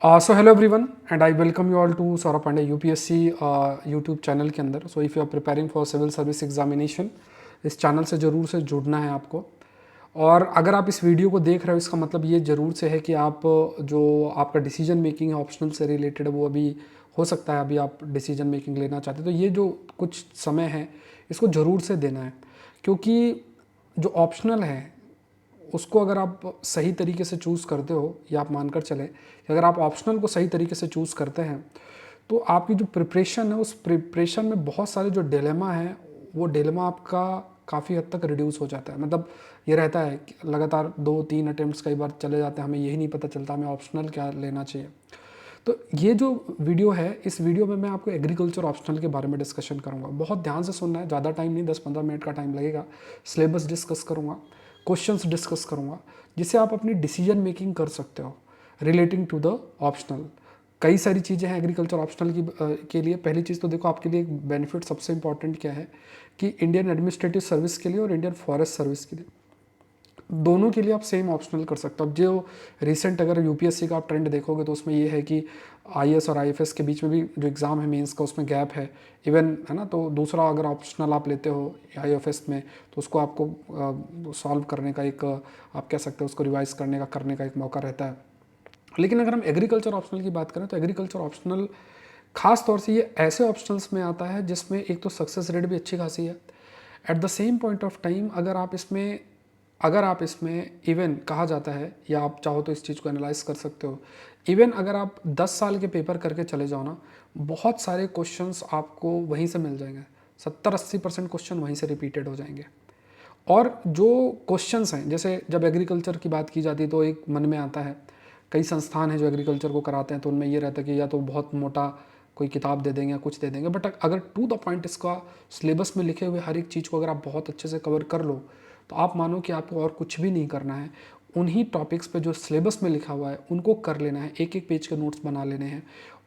So hello everyone and I welcome you all to Saurabh Pandey UPSC YouTube channel के अंदर। So if you are preparing for civil service examination, इस चैनल से ज़रूर से जुड़ना है आपको। और अगर आप इस वीडियो को देख रहे हो, इसका मतलब ये ज़रूर से है कि आप जो आपका डिसीजन मेकिंग है ऑप्शनल से रिलेटेड, वो अभी हो सकता है अभी आप डिसीजन मेकिंग लेना चाहते हो। तो ये जो कुछ समय है इसको ज़रूर से देना है, क्योंकि जो ऑप्शनल है उसको अगर आप सही तरीके से चूज़ करते हो, या आप मानकर चलें कि अगर आप ऑप्शनल को सही तरीके से चूज़ करते हैं, तो आपकी जो प्रिपरेशन है उस प्रिपरेशन में बहुत सारे जो डिलेमा है, वो डिलेमा आपका काफ़ी हद तक रिड्यूस हो जाता है। मतलब ये रहता है कि लगातार 2-3 अटेम्प्ट्स कई बार चले जाते हैं, हमें यही नहीं पता चलता हमें ऑप्शनल क्या लेना चाहिए। तो ये जो वीडियो है, इस वीडियो में मैं आपको एग्रीकल्चर ऑप्शनल के बारे में डिस्कशन करूंगा। बहुत ध्यान से सुनना है, ज़्यादा टाइम नहीं, 10-15 मिनट का टाइम लगेगा। सिलेबस डिस्कस करूंगा, क्वेश्चंस डिस्कस करूंगा, जिससे आप अपनी डिसीजन मेकिंग कर सकते हो रिलेटिंग टू द ऑप्शनल। कई सारी चीज़ें हैं एग्रीकल्चर ऑप्शनल की के लिए। पहली चीज़ तो देखो, आपके लिए एक बेनिफिट सबसे इंपॉर्टेंट क्या है कि इंडियन एडमिनिस्ट्रेटिव सर्विस के लिए और इंडियन फॉरेस्ट सर्विस के लिए, दोनों के लिए आप सेम ऑप्शनल कर सकते हो। अब जो रिसेंट अगर यूपीएससी का आप ट्रेंड देखोगे तो उसमें ये है कि आईएएस और आईएफएस के बीच में भी जो एग्ज़ाम है मेंस का, उसमें गैप है इवन, है ना। तो दूसरा अगर ऑप्शनल आप लेते हो आईएफएस में, तो उसको आपको सॉल्व करने का एक आप कह सकते हो उसको रिवाइज करने का एक मौका रहता है। लेकिन अगर हम एग्रीकल्चर ऑप्शनल की बात करें तो एग्रीकल्चर ऑप्शनल खास तौर से ये ऐसे ऑप्शनल्स में आता है जिसमें एक तो सक्सेस रेट भी अच्छी खासी है। At the same point of time अगर आप इसमें इवन कहा जाता है, या आप चाहो तो इस चीज़ को एनालाइज कर सकते हो, इवन अगर आप 10 साल के पेपर करके चले जाओ ना, बहुत सारे क्वेश्चंस आपको वहीं से मिल जाएंगे। 70-80% क्वेश्चन वहीं से रिपीटेड हो जाएंगे। और जो क्वेश्चंस हैं, जैसे जब एग्रीकल्चर की बात की जाती है तो एक मन में आता है, कई संस्थान हैं जो एग्रीकल्चर को कराते हैं, तो उनमें ये रहता है कि या तो बहुत मोटा कोई किताब दे देंगे या कुछ दे देंगे, बट अगर टू द पॉइंट इसका सिलेबस में लिखे हुए हर एक चीज़ को अगर आप बहुत अच्छे से कवर कर लो, तो आप मानो कि आपको और कुछ भी नहीं करना है। उन्हीं टॉपिक्स पे जो सिलेबस में लिखा हुआ है उनको कर लेना है, एक एक पेज के नोट्स बना लेने हैं,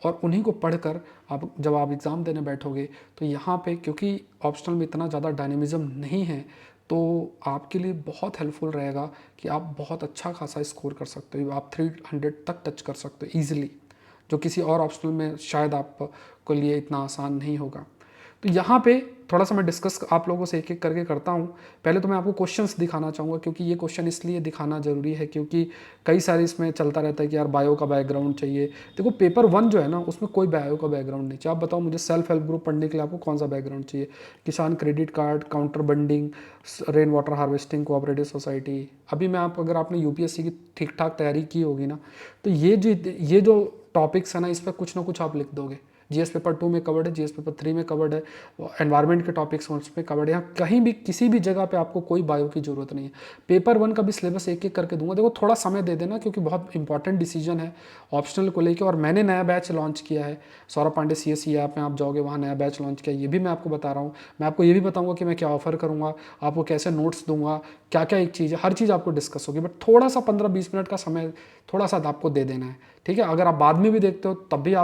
और उन्हीं को पढ़कर आप जब आप एग्ज़ाम देने बैठोगे तो यहाँ पे, क्योंकि ऑप्शनल में इतना ज़्यादा डायनेमिज्म नहीं है, तो आपके लिए बहुत हेल्पफुल रहेगा कि आप बहुत अच्छा खासा स्कोर कर सकते हो। आप 300 तक टच कर सकते हो ईजिली, जो किसी और ऑप्शनल में शायद आपको लिए इतना आसान नहीं होगा। तो यहाँ पे थोड़ा सा मैं डिस्कस आप लोगों से एक एक करके करता हूँ। पहले तो मैं आपको क्वेश्चंस दिखाना चाहूँगा, क्योंकि ये क्वेश्चन इसलिए दिखाना ज़रूरी है क्योंकि कई सारे इसमें चलता रहता है कि यार बायो का बैकग्राउंड चाहिए। देखो पेपर 1 जो है ना, उसमें कोई बायो का बैकग्राउंड नहीं चाहिए। आप बताओ मुझे, सेल्फ हेल्प ग्रुप पढ़ने के लिए आपको कौन सा बैकग्राउंड चाहिए? किसान credit card, counter bunding, rain water harvesting, cooperative society. अभी मैं अगर आपने यूपीएससी की ठीक ठाक तैयारी की होगी ना, तो ये जो टॉपिक्स है ना, इस पर कुछ ना कुछ आप लिख दोगे। जीएस पेपर 2 में कवर्ड है, जीएस पेपर 3 में कवर्ड है, एनवायरनमेंट के टॉपिक्स उसमें कवर्ड है। यहाँ कहीं भी किसी भी जगह पे आपको कोई बायो की जरूरत नहीं है। पेपर 1 का भी सिलेबस एक एक करके दूंगा। देखो थोड़ा समय दे देना, क्योंकि बहुत इंपॉर्टेंट डिसीजन है ऑप्शनल को लेकर। और मैंने नया बैच लॉन्च किया है, सौरभ पांडे सीएससी ऐप में आप जाओगे, वहाँ नया बैच लॉन्च किया, ये भी मैं आपको बता रहा हूँ। मैं आपको ये भी बताऊँगा कि मैं क्या ऑफर करूँगा, आपको कैसे नोट्स दूंगा, क्या क्या एक चीज़ है, हर चीज़ आपको डिस्कस होगी। बट थोड़ा सा 15-20 मिनट का समय थोड़ा सा आपको दे देना है, ठीक है। अगर आप बाद में भी देखते हो तब भी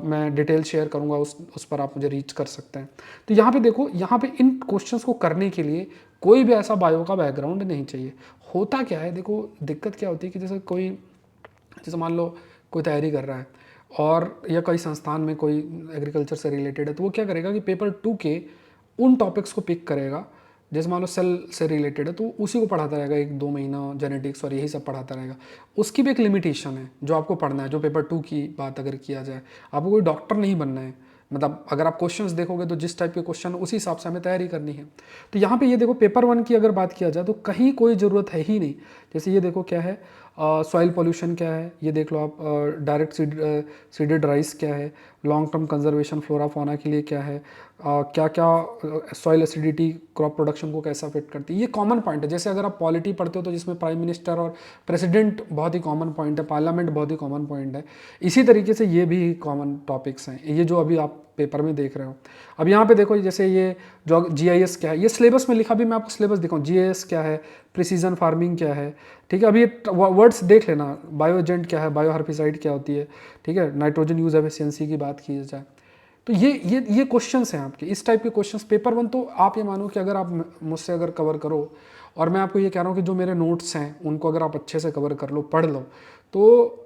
मैं डिटेल शेयर करूंगा, उस पर आप मुझे रीच कर सकते हैं। तो यहाँ पे देखो, यहाँ पे इन क्वेश्चंस को करने के लिए कोई भी ऐसा बायो का बैकग्राउंड नहीं चाहिए। होता क्या है, देखो दिक्कत क्या होती है कि जैसे मान लो कोई तैयारी कर रहा है, और या कोई संस्थान में कोई एग्रीकल्चर से रिलेटेड है, तो वो क्या करेगा कि पेपर 2 के उन टॉपिक्स को पिक करेगा। जैसे मान लो सेल से रिलेटेड है, तो उसी को पढ़ाता रहेगा 1-2 महीना, जेनेटिक्स और यही सब पढ़ाता रहेगा। उसकी भी एक लिमिटेशन है जो आपको पढ़ना है। जो पेपर 2 की बात अगर किया जाए, आपको कोई डॉक्टर नहीं बनना है। मतलब अगर आप क्वेश्चंस देखोगे तो जिस टाइप के क्वेश्चन उसी हिसाब से हमें तैयारी करनी है। तो यहाँ पे ये देखो, पेपर 1 की अगर बात किया जाए तो कहीं कोई ज़रूरत है ही नहीं। जैसे ये देखो क्या है, सॉइल पोल्यूशन क्या है, ये देख लो आप। डायरेक्ट सीडेड राइस क्या है, long term conservation flora fauna के लिए क्या है, क्या क्या सॉइल एसिडिटी क्रॉप प्रोडक्शन को कैसा अफेक्ट करती है। ये कॉमन पॉइंट है। जैसे अगर आप पॉलिटी पढ़ते हो तो जिसमें प्राइम मिनिस्टर और प्रेसिडेंट बहुत ही कॉमन पॉइंट है, पार्लियामेंट बहुत ही कॉमन पॉइंट है, इसी तरीके से ये भी कॉमन टॉपिक्स हैं, ये जो अभी आप पेपर में देख रहे हो। अब यहाँ पे देखो, जैसे ये जो जीआईएस क्या है, ये सिलेबस में लिखा भी, मैं आपको सिलेबस दिखाऊँ। जीआईएस क्या है, प्रिसीजन फार्मिंग क्या है, ठीक है। अब ये वर्ड्स देख लेना, बायो एजेंट क्या है, बायो हर्बिसाइड क्या होती है, ठीक है, नाइट्रोजन यूज एफिशिएंसी की बात की जाए। तो ये क्वेश्चंस हैं आपके, इस टाइप के क्वेश्चंस पेपर 1। तो आप ये मानो कि अगर आप मुझसे अगर कवर करो, और मैं आपको ये कह रहा हूँ कि जो मेरे नोट्स हैं उनको अगर आप अच्छे से कवर कर लो, पढ़ लो, तो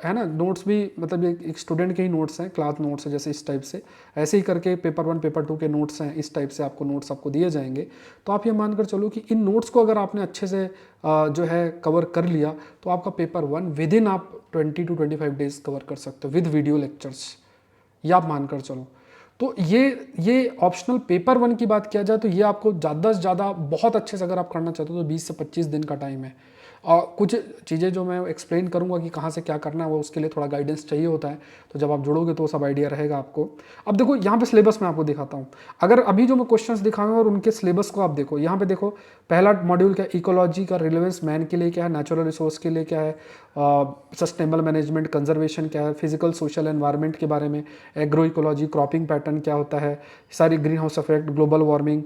है ना, नोट्स भी मतलब एक स्टूडेंट के ही नोट्स हैं, क्लास नोट्स हैं जैसे इस टाइप से, ऐसे ही करके पेपर 1 पेपर 2 के नोट्स हैं, इस टाइप से आपको नोट्स आपको दिए जाएंगे। तो आप ये मानकर चलो कि इन नोट्स को अगर आपने अच्छे से जो है कवर कर लिया, तो आपका पेपर 1 विद इन आप 20 to 25 डेज कवर कर सकते हो विद वीडियो लेक्चर्स, ये आप मानकर चलो। तो ये ऑप्शनल पेपर 1 की बात किया जाए तो ये आपको ज़्यादा से ज़्यादा बहुत अच्छे से अगर आप करना चाहते हो तो 20 से 25 दिन का टाइम है। और कुछ चीज़ें जो मैं एक्सप्लेन करूंगा कि कहाँ से क्या करना है, वो उसके लिए थोड़ा गाइडेंस चाहिए होता है, तो जब आप जुड़ोगे तो वो सब आइडिया रहेगा आपको। अब देखो यहाँ पे सिलेबस मैं आपको दिखाता हूँ। अगर अभी जो मैं क्वेश्चंस दिखाऊंगा और उनके सिलेबस को आप देखो, यहाँ पे देखो पहला मॉड्यूल क्या, इकोलॉजी का रिलेवेंस मैन के लिए क्या है, नेचुरल रिसोर्स के लिए क्या है, सस्टेनेबल मैनेजमेंट कंजर्वेशन क्या है, फिजिकल सोशल एनवायरनमेंट के बारे में, एग्रो इकोलॉजी, क्रॉपिंग पैटर्न क्या होता है, सारी green house effect, global warming,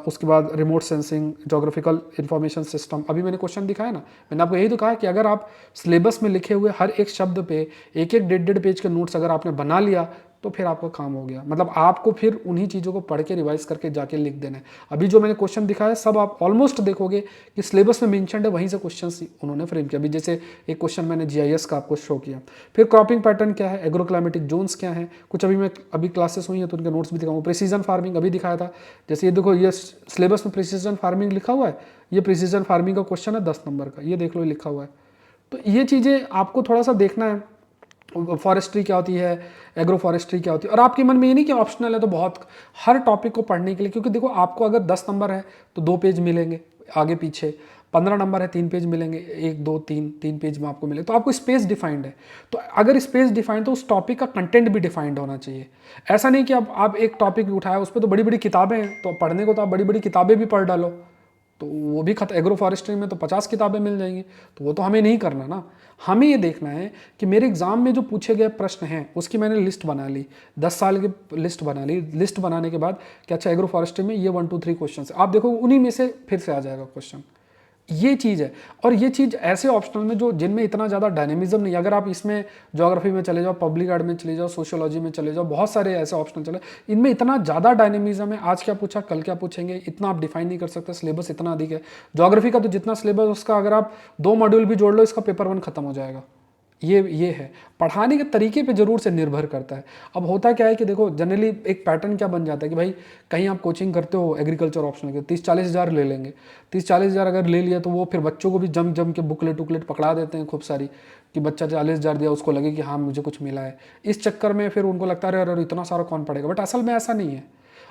उसके बाद remote sensing, geographical information system. अभी मैंने क्वेश्चन दिखाया ना, मैंने आपको यही तो कहा कि अगर आप सिलेबस में लिखे हुए हर एक शब्द पे एक एक 1.5 पेज के नोट्स अगर आपने बना लिया तो फिर आपका काम हो गया। मतलब आपको फिर उन्हीं चीज़ों को पढ़ के रिवाइज करके जाके लिख देना है। अभी जो मैंने क्वेश्चन दिखाया सब आप ऑलमोस्ट देखोगे कि सिलेबस में मेंशन है, वहीं से क्वेश्चन उन्होंने फ्रेम किया। अभी जैसे एक क्वेश्चन मैंने जीआईएस का आपको शो किया। फिर क्रॉपिंग पैटर्न क्या है, एग्रोक्लाइमेटिक जोन्स क्या है, कुछ अभी क्लासेस हुई हैं तो उनके नोट्स भी दिखाऊंगा। प्रिसीजन फार्मिंग अभी दिखाया था, जैसे ये देखो ये सिलेबस में प्रिसीजन फार्मिंग लिखा हुआ है, ये प्रिसीजन फार्मिंग का क्वेश्चन है 10 नंबर का, ये देख लो लिखा हुआ है। तो ये चीज़ें आपको थोड़ा सा देखना है, फॉरेस्ट्री क्या होती है, एग्रो फॉरेस्ट्री क्या होती है। और आपके मन में ये नहीं कि ऑप्शनल है तो बहुत, हर टॉपिक को पढ़ने के लिए, क्योंकि देखो आपको अगर 10 नंबर है तो 2 पेज मिलेंगे आगे पीछे, 15 नंबर है 3 पेज मिलेंगे, 1 2 3 पेज में आपको मिले, तो आपको स्पेस डिफाइंड है। तो अगर स्पेस डिफाइंड तो उस टॉपिक का कंटेंट भी डिफाइंड होना चाहिए। ऐसा नहीं कि आप एक टॉपिक उठाया उस पर तो बड़ी बड़ी किताबें हैं, तो पढ़ने को तो आप बड़ी बड़ी किताबें भी पढ़ डालो, तो वो भी एग्रो फॉरेस्ट्री में तो 50 किताबें मिल जाएंगी, तो वो तो हमें नहीं करना ना। हमें ये देखना है कि मेरे एग्जाम में जो पूछे गए प्रश्न हैं उसकी मैंने लिस्ट बना ली, 10 साल की लिस्ट बना ली। लिस्ट बनाने के बाद कि अच्छा एग्रो फॉरेस्ट्री में ये 1 2 3 क्वेश्चन है, आप देखो उन्हीं में से फिर से आ जाएगा क्वेश्चन। ये चीज़ है। और ये चीज़ ऐसे ऑप्शनल में जो जिनमें इतना ज़्यादा डायनेमिज्म नहीं, अगर आप इसमें ज्योग्राफी में चले जाओ, पब्लिक एड में चले जाओ, सोशियोलॉजी में चले जाओ, बहुत सारे ऐसे ऑप्शनल चले, इनमें इतना ज़्यादा डायनेमिज्म है, आज क्या पूछा कल क्या पूछेंगे इतना आप डिफाइन नहीं कर सकते, सिलेबस इतना अधिक है। ज्योग्राफी का तो जितना सिलेबस उसका अगर आप 2 मॉड्यूल भी जोड़ लो इसका पेपर 1 खत्म हो जाएगा। ये है, पढ़ाने के तरीके पे जरूर से निर्भर करता है। अब होता क्या है कि देखो जनरली एक पैटर्न क्या बन जाता है कि भाई कहीं आप कोचिंग करते हो एग्रीकल्चर ऑप्शनल के 30-40 हज़ार ले लेंगे, 30-40 हज़ार अगर ले लिया तो वो फिर बच्चों को भी जम जम के बुकलेट उकलेट पकड़ा देते हैं खूब सारी, कि बच्चा 40 हज़ार दिया उसको लगे कि हाँ मुझे कुछ मिला है। इस चक्कर में फिर उनको लगता है अरे इतना सारा कौन पढ़ेगा, बट असल में ऐसा नहीं है।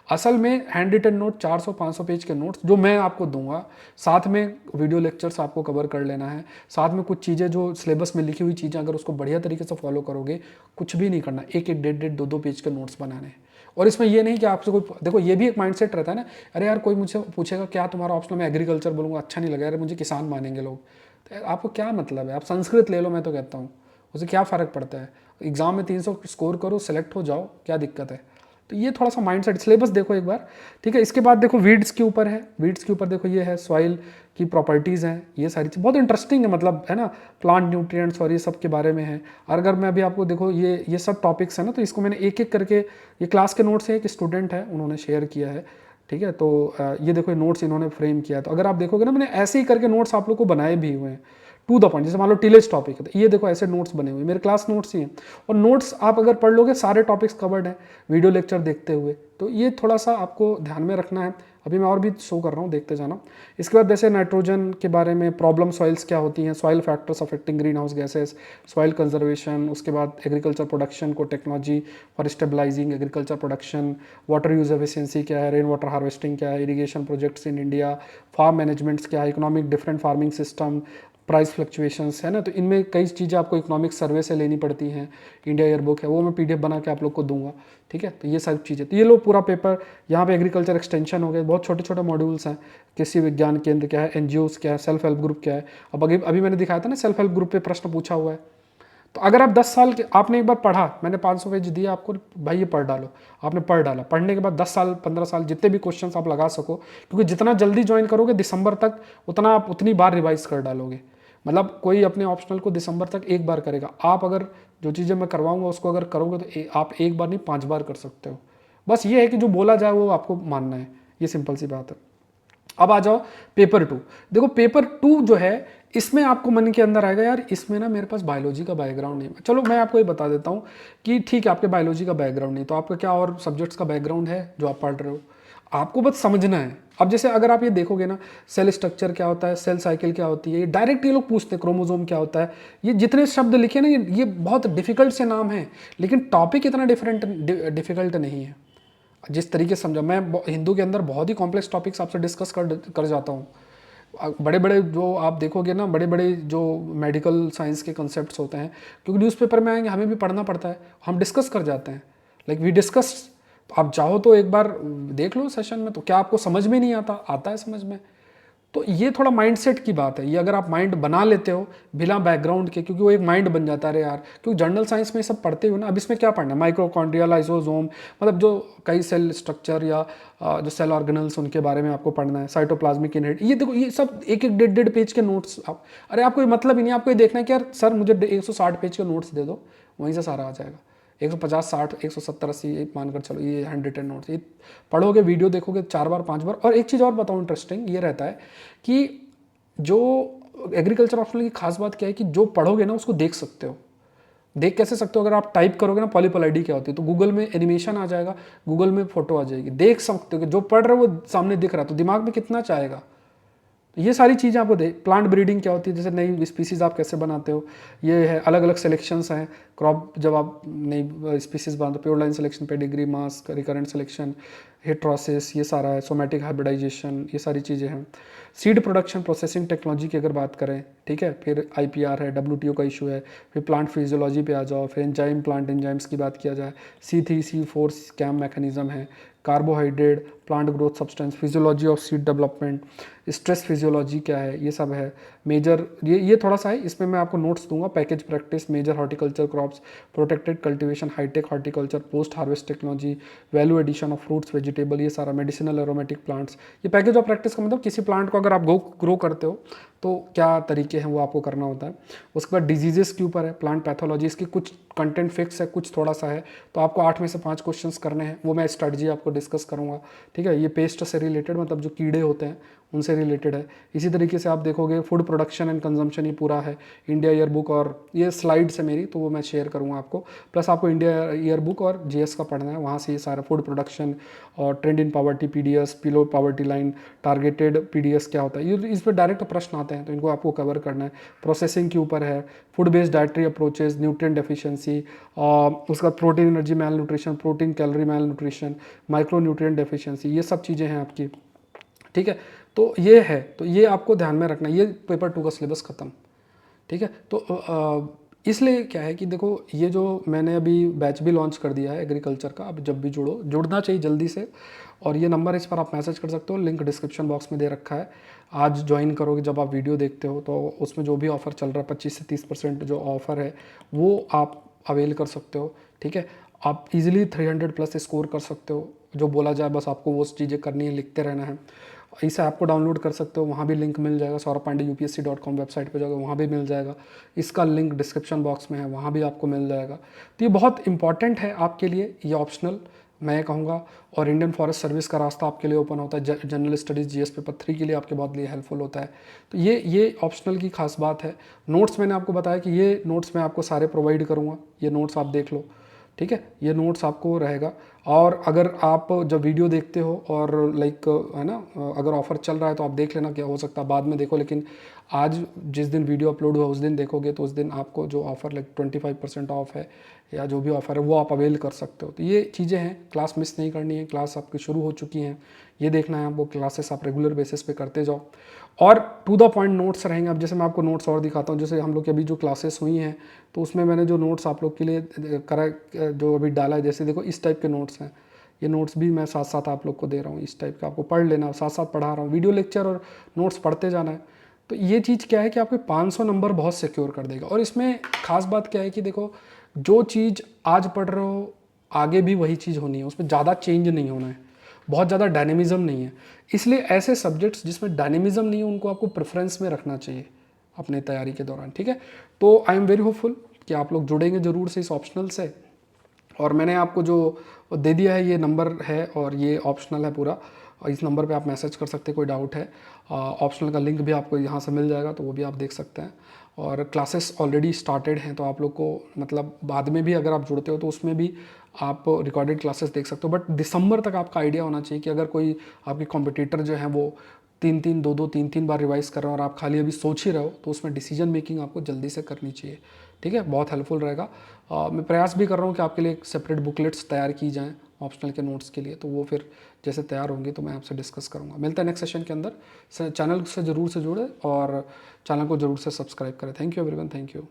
असल में हैंड रिटन नोट 400-500 पेज के नोट्स जो मैं आपको दूंगा, साथ में वीडियो लेक्चर्स आपको कवर कर लेना है, साथ में कुछ चीज़ें जो सिलेबस में लिखी हुई चीज़ें अगर उसको बढ़िया तरीके से फॉलो करोगे, कुछ भी नहीं करना, एक 1.5-1.5-2 पेज के नोट्स बनाने हैं। और इसमें ये नहीं कि आपसे कोई, देखो ये भी एक माइंडसेट रहता है ना, अरे यार कोई मुझसे पूछेगा क्या तुम्हारा ऑप्शन, मैं एग्रीकल्चर बोलूँगा अच्छा नहीं लगेगा, अरे मुझे किसान मानेंगे लोग, तो आपको क्या मतलब है, आप संस्कृत ले लो, मैं तो कहता हूँ उसे क्या फ़र्क पड़ता है, एग्ज़ाम में 300 स्कोर करो, सेलेक्ट हो जाओ, क्या दिक्कत है। तो ये थोड़ा सा माइंडसेट, सिलेबस देखो एक बार, ठीक है। इसके बाद देखो वीड्स के ऊपर है, वीड्स के ऊपर देखो ये है सॉइल की प्रॉपर्टीज़ हैं, ये सारी चीज़ बहुत इंटरेस्टिंग है, मतलब है ना, प्लांट न्यूट्रिएंट्स और ये सब के बारे में है। और अगर मैं अभी आपको देखो ये सब टॉपिक्स है ना, तो इसको मैंने एक एक करके, ये क्लास के नोट्स है, एक स्टूडेंट है उन्होंने शेयर किया है, ठीक है। तो ये देखो ये नोट्स इन्होंने फ्रेम किया है, तो अगर आप देखोगे ना मैंने ऐसे ही करके नोट्स आप लोग को बनाए भी हुए हैं टू द पॉइंट। जैसे मान लो टिलेज टॉपिक है तो ये देखो ऐसे नोट्स बने हुए, मेरे क्लास नोट्स ही हैं। और नोट्स आप अगर पढ़ लोगे सारे टॉपिक्स कवर्ड हैं वीडियो लेक्चर देखते हुए, तो ये थोड़ा सा आपको ध्यान में रखना है। अभी मैं और भी शो कर रहा हूँ, देखते जाना। इसके बाद जैसे नाइट्रोजन के बारे में, प्रॉब्लम सॉइल्स क्या होती हैं, soil factors affecting green house gases, soil conservation, उसके बाद एग्रीकल्चर प्रोडक्शन को technology for stabilizing agriculture production, water use efficiency क्या है, रेन वाटर हार्वेस्टिंग क्या है, irrigation projects in India, farm managements क्या है, economic different farming system, price fluctuations है ना। तो इनमें कई चीज़ें आपको इकोनॉमिक सर्वे से लेनी पड़ती हैं, इंडिया ईयरबुक है वो मैं पीडीएफ बना के आप लोग को दूंगा, ठीक है। तो ये सब चीज़ें, तो ये लो पूरा पेपर, यहाँ पे एग्रीकल्चर एक्सटेंशन हो गए, बहुत छोटे छोटे मॉड्यूल्स हैं, कृषि विज्ञान केंद्र क्या है, एनजीओस क्या है, सेल्फ हेल्प ग्रुप क्या है। अब अभी मैंने दिखाया था ना सेल्फ हेल्प ग्रुप पे प्रश्न पूछा हुआ है। तो अगर आप 10 साल के, आपने एक बार पढ़ा, मैंने 500 पेज दिया आपको, भाई ये पढ़ डालो, आपने पढ़ डाला, पढ़ने के बाद 10 साल 15 साल जितने भी क्वेश्चंस आप लगा सको, क्योंकि जितना जल्दी ज्वाइन करोगे दिसंबर तक उतना आप उतनी बार रिवाइज कर डालोगे। मतलब कोई अपने ऑप्शनल को दिसंबर तक एक बार करेगा, आप अगर जो चीज़ें मैं करवाऊंगा उसको अगर करोगे तो आप एक बार नहीं 5 बार कर सकते हो। बस ये है कि जो बोला जाए वो आपको मानना है, ये सिंपल सी बात है। अब आ जाओ पेपर 2। देखो पेपर 2 जो है इसमें आपको मन के अंदर आएगा यार इसमें ना मेरे पास बायोलॉजी का बैकग्राउंड नहीं है। चलो मैं आपको ये बता देता हूँ कि ठीक है आपके बायोलॉजी का बैकग्राउंड नहीं, तो आपका क्या और सब्जेक्ट्स का बैकग्राउंड है जो आप पढ़ रहे हो, आपको बस समझना है। अब जैसे अगर आप ये देखोगे ना, सेल स्ट्रक्चर क्या होता है, सेल साइकिल क्या होती है, ये डायरेक्ट ये लोग पूछते हैं, क्रोमोसोम क्या होता है, ये जितने शब्द लिखे ना ये बहुत डिफिकल्ट से नाम है, लेकिन टॉपिक इतना डिफिकल्ट नहीं है। जिस तरीके से समझा मैं, हिंदू के अंदर बहुत ही कॉम्प्लेक्स टॉपिक्स आपसे डिस्कस कर जाता हूँ। बड़े बड़े जो आप देखोगे ना, बड़े बड़े जो मेडिकल साइंस के कंसेप्ट्स होते हैं, क्योंकि न्यूज़पेपर में आएंगे हमें भी पढ़ना पड़ता है, हम डिस्कस कर जाते हैं, लाइक वी डिस्कस। आप चाहो तो एक बार देख लो सेशन में, तो क्या आपको समझ में नहीं आता, आता है समझ में। तो ये थोड़ा माइंडसेट की बात है, ये अगर आप माइंड बना लेते हो बिना बैकग्राउंड के, क्योंकि वो एक माइंड बन जाता है यार, क्योंकि जनरल साइंस में सब पढ़ते हो ना। अब इसमें क्या पढ़ना है, माइक्रोकॉन्ड्रिया, लाइसोसोम, मतलब जो कई सेल स्ट्रक्चर या जो सेल ऑर्गेनल्स उनके बारे में आपको पढ़ना है, साइटोप्लाज्मिक यूनिट, ये देखो ये सब एक एक 1.5 पेज के नोट्स। आप अरे आपको ये मतलब ही नहीं, आपको ये देखना है कि यार सर मुझे 160 पेज के नोट्स दे दो, वहीं से सारा आ जाएगा। 150, 60, 170, 80 मानकर चलो, ये हैंड रिटन नोट्स, ये पढ़ोगे, वीडियो देखोगे 4 बार 5 बार। और एक चीज़ और बताऊँ इंटरेस्टिंग ये रहता है कि जो एग्रीकल्चर ऑप्शनल की खास बात क्या है कि जो पढ़ोगे ना उसको देख सकते हो। देख कैसे सकते हो, अगर आप टाइप करोगे ना पॉलीपल आईडी क्या होती है, तो गूगल में एनिमेशन आ जाएगा, गूगल में फोटो आ जाएगी, देख सकते हो कि जो पढ़ रहे हो वो सामने दिख रहा है, तो दिमाग में कितना चाहेगा। तो ये सारी चीज़ें आपको दे। प्लांट ब्रीडिंग क्या होती है, जैसे नई स्पीसीज आप कैसे बनाते हो, ये है अलग अलग सिलेक्शंस हैं क्रॉप, जब आप नई स्पीसीज बनाते हो, pure line selection, pedigree, mask, recurrent selection, heterosis, ये सारा है, सोमेटिक हाइब्रिडाइजेशन, ये सारी चीज़ें हैं। सीड प्रोडक्शन प्रोसेसिंग टेक्नोलॉजी की अगर बात करें, ठीक है, फिर आईपीआर है, डब्ल्यूटीओ का इशू है, फिर प्लांट फिजियोलॉजी पे आ जाओ, फिर एंजाइम, प्लांट एंजाइम्स की बात किया जाए, C3 C4 स्कैम मैकेनिज्म है, carbohydrate, plant growth substance, physiology of seed development, stress physiology क्या है, ये सब है। मेजर ये थोड़ा सा है, इसमें मैं आपको नोट्स दूंगा, package practice, major horticulture crops, protected cultivation, high tech horticulture, post harvest technology, value addition of fruits vegetable, ये सारा, मेडिसिनल एरोमेटिक प्लांट्स। ये पैकेज ऑफ प्रैक्टिस का मतलब किसी प्लांट को अगर आप ग्रो करते हो तो क्या तरीके हैं वो आपको करना होता है। उसके बाद डिजीजेस के ऊपर है, प्लांट पैथोलॉजी, इसकी कुछ कंटेंट फिक्स है, कुछ थोड़ा सा है, तो आपको 8 में से 5 क्वेश्चंस करने हैं, वो मैं स्ट्रेटजी आपको डिस्कस करूंगा, ठीक है। ये पेस्ट से रिलेटेड, मतलब जो कीड़े होते हैं उनसे रिलेटेड है। इसी तरीके से आप देखोगे फूड प्रोडक्शन एंड कंजम्पशन, ये पूरा है, इंडिया ईयर बुक, और ये स्लाइड्स है मेरी, तो वो मैं शेयर करूँगा आपको। प्लस आपको इंडिया ईयर बुक और जीएस का पढ़ना है, वहाँ से ये सारा फूड प्रोडक्शन और trend in poverty, PDS, pillow poverty line, targeted PDS क्या होता है, ये इस पर डायरेक्ट प्रश्न आते हैं, तो इनको आपको कवर करना है। प्रोसेसिंग के ऊपर है, food based dietary approaches, nutrient deficiency, उसका प्रोटीन एनर्जी मैल न्यूट्रिशन, प्रोटीन कैलोरी मैल न्यूट्रिशन, माइक्रो न्यूट्रिएंट डेफिशिएंसी, ये सब चीज़ें हैं आपकी, ठीक है। तो ये है, तो ये आपको ध्यान में रखना, ये पेपर 2 का सिलेबस खत्म, ठीक है। तो इसलिए क्या है कि देखो, ये जो मैंने अभी बैच भी लॉन्च कर दिया है एग्रीकल्चर का, अब जब भी जुड़ना चाहिए जल्दी से, और ये नंबर इस पर आप मैसेज कर सकते हो, लिंक डिस्क्रिप्शन बॉक्स में दे रखा है। आज ज्वाइन करोगे, जब आप वीडियो देखते हो तो उसमें जो भी ऑफ़र चल रहा है 25 से 30% जो ऑफ़र है वो आप अवेल कर सकते हो, ठीक है। आप इजीली 300 प्लस स्कोर कर सकते हो, जो बोला जाए बस आपको वो चीज़ें करनी है, लिखते रहना है। इस ऐप को डाउनलोड कर सकते हो, वहाँ भी लिंक मिल जाएगा, saurabh-pandey-upsc.com वेबसाइट पे जाओगे वहाँ भी मिल जाएगा, इसका लिंक डिस्क्रिप्शन बॉक्स में है, वहाँ भी आपको मिल जाएगा। तो ये बहुत इंपॉर्टेंट है आपके लिए, ये ऑप्शनल मैं कहूँगा, और इंडियन फॉरेस्ट सर्विस का रास्ता आपके लिए ओपन होता है, जनरल स्टडीज़ जीएस पेपर 3 के लिए आपके बहुत लिए हेल्पफुल होता है। तो ये ऑप्शनल की खास बात है। नोट्स मैंने आपको बताया कि ये नोट्स मैं आपको सारे प्रोवाइड करूँगा, ये नोट्स आप देख लो, ठीक है, ये नोट्स आपको रहेगा। और अगर आप जब वीडियो देखते हो और लाइक है ना, अगर ऑफ़र चल रहा है तो आप देख लेना, क्या हो सकता है बाद में देखो, लेकिन आज जिस दिन वीडियो अपलोड हुआ उस दिन देखोगे तो उस दिन आपको जो ऑफ़र लाइक 25% ऑफ है या जो भी ऑफ़र है वो आप अवेल कर सकते हो। तो ये चीज़ें हैं, क्लास मिस नहीं करनी है, क्लास आपकी शुरू हो चुकी हैं, ये देखना है आपको, क्लासेस आप रेगुलर बेसिस पे करते जाओ, और टू द पॉइंट नोट्स रहेंगे। अब जैसे मैं आपको नोट्स और दिखाता हूँ, जैसे हम लोग की अभी जो क्लासेस हुई हैं तो उसमें मैंने जो नोट्स आप लोग के लिए करा, जो अभी डाला है, जैसे देखो इस टाइप के नोट्स हैं, ये नोट्स भी मैं साथ साथ आप लोग को दे रहा हूँ, इस टाइप का आपको पढ़ लेना, साथ साथ पढ़ा रहा हूँ, वीडियो लेक्चर और नोट्स पढ़ते जाना है। तो ये चीज़ क्या है कि आपके 500 नंबर बहुत सिक्योर कर देगा। और इसमें खास बात क्या है कि देखो, जो चीज़ आज पढ़ रहे हो आगे भी वही चीज़ होनी है, उसमें ज़्यादा चेंज नहीं होना है, बहुत ज़्यादा डायनेमिज्म नहीं है। इसलिए ऐसे सब्जेक्ट्स जिसमें डायनेमिज्म नहीं है उनको आपको प्रेफरेंस में रखना चाहिए अपने तैयारी के दौरान, ठीक है। तो आई एम वेरी होपफुल कि आप लोग जुड़ेंगे ज़रूर से इस ऑप्शनल से, और मैंने आपको जो दे दिया है ये नंबर है और ये ऑप्शनल है पूरा, और इस नंबर पे आप मैसेज कर सकते हैं, कोई डाउट है। ऑप्शनल का लिंक भी आपको यहाँ से मिल जाएगा, तो वो भी आप देख सकते हैं। और क्लासेस ऑलरेडी स्टार्टेड हैं, तो आप लोग को मतलब बाद में भी अगर आप जुड़ते हो तो उसमें भी आप रिकॉर्डेड क्लासेस देख सकते हो। बट दिसंबर तक आपका आइडिया होना चाहिए कि अगर कोई आपके कॉम्पिटिटर जो हैं वो 3-3, 2-2, 3-3 बार रिवाइज कर रहे हो और आप खाली अभी सोच ही रहे हो, तो उसमें डिसीजन मेकिंग आपको जल्दी से करनी चाहिए। ठीक है, बहुत हेल्पफुल रहेगा। मैं प्रयास भी कर रहा हूँ कि आपके लिए एक सेपरेट बुकलेट्स तैयार की जाएँ ऑप्शनल के नोट्स के लिए, तो वो फिर जैसे तैयार होंगी तो मैं आपसे डिस्कस करूँगा। मिलता है नेक्स्ट सेशन के अंदर। चैनल से ज़रूर से जुड़े और चैनल को ज़रूर से सब्सक्राइब करें। Thank you everyone, thank you.